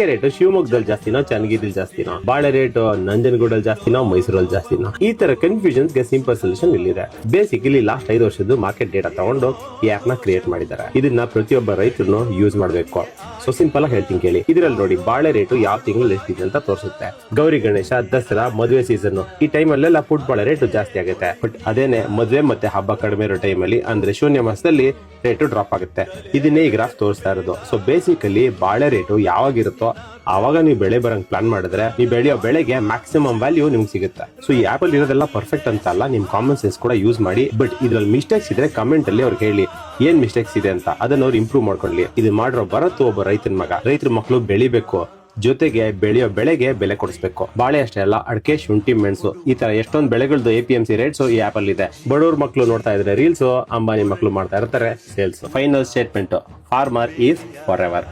Rate ಶಿವಮೊಗ್ಗದಲ್ಲಿ ಜಾಸ್ತಿನೋ ಚನ್ನಗಿರಿಲಿ ಜಾಸ್ತಿನೋ ಬಾಳೆ rate ನಂಜನಗೂಡಲ್ಲಿ ಜಾಸ್ತಿನೋ ಮೈಸೂರಲ್ಲಿ ಜಾಸ್ತಿನೋ ಈ ತರ ಕನ್ಫ್ಯೂಷನ್ಸ್ ಗೆ ಸಿಂಪಲ್ ಸೊಲ್ಯೂಷನ್ ಇಲ್ಲಿದೆ. ಬೇಸಿಕಲಿ ಲಾಸ್ಟ್ 5 ವರ್ಷದ ಮಾರ್ಕೆಟ್ ಡೇಟಾ ತಗೊಂಡು ಈ ಆಪ್ ನ ಕ್ರಿಯೇಟ್ ಮಾಡಿದ್ದಾರೆ. ಇದನ್ನ ಪ್ರತಿಯೊಬ್ಬ ರೈತರು ಯೂಸ್ ಮಾಡಬೇಕು. ಸೊ ಸಿಂಪಲ್ ಆಗಿ ಹೇಳ್ತೀನಿ ಕೇಳಿ. ಇದರಲ್ಲಿ ನೋಡಿ ಬಾಳೆ ರೇಟ್ ಯಾವ ತಿಂಗಳು ಎಷ್ಟಿದೆ ಅಂತ ತೋರಿಸುತ್ತೆ. ಗೌರಿ ಗಣೇಶ, ದಸರಾ, ಮದುವೆ ಸೀಸನ್ ಈ ಟೈಮ್ ಅಲ್ಲೆಲ್ಲ ಫುಡ್ ಬಾಳೆ ರೇಟ್ ಜಾಸ್ತಿ ಆಗುತ್ತೆ. ಬಟ್ ಅದೇನೆ ಮದುವೆ ಮತ್ತೆ ಹಬ್ಬ ಕಡಿಮೆ ಇರೋ ಟೈಮ್ ಅಲ್ಲಿ ಅಂದ್ರೆ ಶೂನ್ಯ ಮಾಸದಲ್ಲಿ ರೇಟ್ ಡ್ರಾಪ್ ಆಗುತ್ತೆ. ಇದನ್ನೇ ಈ ಗ್ರಾಫ್ ತೋರಿಸ್ತಾ ಇರೋದು. ಸೊ ಬೇಸಿಕಲಿ ಬಾಳೆ ರೇಟು ಯಾವಾಗಿರುತ್ತೋ ಆವಾಗ ನೀವು ಬೆಳೆ ಬರಂಗ್ ಪ್ಲಾನ್ ಮಾಡಿದ್ರೆ ನೀವು ಬೆಳೆಯೋ ಬೆಳೆಗೆ ಮ್ಯಾಕ್ಸಿಮಮ್ ವ್ಯಾಲ್ಯೂ ನಿಮ್ಗೆ ಸಿಗುತ್ತೆ. ಸೊ ಈ ಆಪ್ ಅಲ್ಲಿ ಇರೋದೆಲ್ಲ ಪರ್ಫೆಕ್ಟ್ ಅಂತ ಅಲ್ಲ, ನಿಮ್ ಕಾಮನ್ ಸೆನ್ಸ್ ಕೂಡ ಯೂಸ್ ಮಾಡಿ. ಬಟ್ ಇದ್ರಲ್ಲಿ ಮಿಸ್ಟೇಕ್ಸ್ ಇದ್ರೆ ಕಮೆಂಟ್ ಅಲ್ಲಿ ಅವ್ರಿಗೆ ಹೇಳಿ ಏನ್ ಮಿಸ್ಟೇಕ್ಸ್ ಇದೆ ಅಂತ, ಅದನ್ನ ಅವ್ರು ಇಂಪ್ರೂವ್ ಮಾಡ್ಕೊಳ್ಳಿ. ಇದು ಮಾಡಿರೋ ಬರತ್ತು ಒಬ್ಬ ರೈತನ ಮಗ. ರೈತರ ಮಕ್ಕಳು ಬೆಳಿಬೇಕು, ಜೊತೆಗೆ ಬೆಳೆಯೋ ಬೆಳೆಗೆ ಬೆಲೆ ಕೊಡಿಸ್ಬೇಕು. ಬಾಳೆ ಅಷ್ಟೇ ಅಲ್ಲ, ಅಡಕೆ, ಶುಂಠಿ, ಮೆಣಸು ಈ ತರ ಎಷ್ಟೊಂದು ಬೆಳೆಗಳದ್ದು APMC ರೇಟ್ಸ್ ಈ ಆಪ್ ಅಲ್ಲಿ ಇದೆ. ಬಡವ್ರ ಮಕ್ಕಳು ನೋಡ್ತಾ ಇದ್ರೆ ರೀಲ್ಸ್, ಅಂಬಾನಿ ಮಕ್ಕಳು ಮಾಡ್ತಾ ಇರ್ತಾರೆ sales. Final statement, farmer is for ever.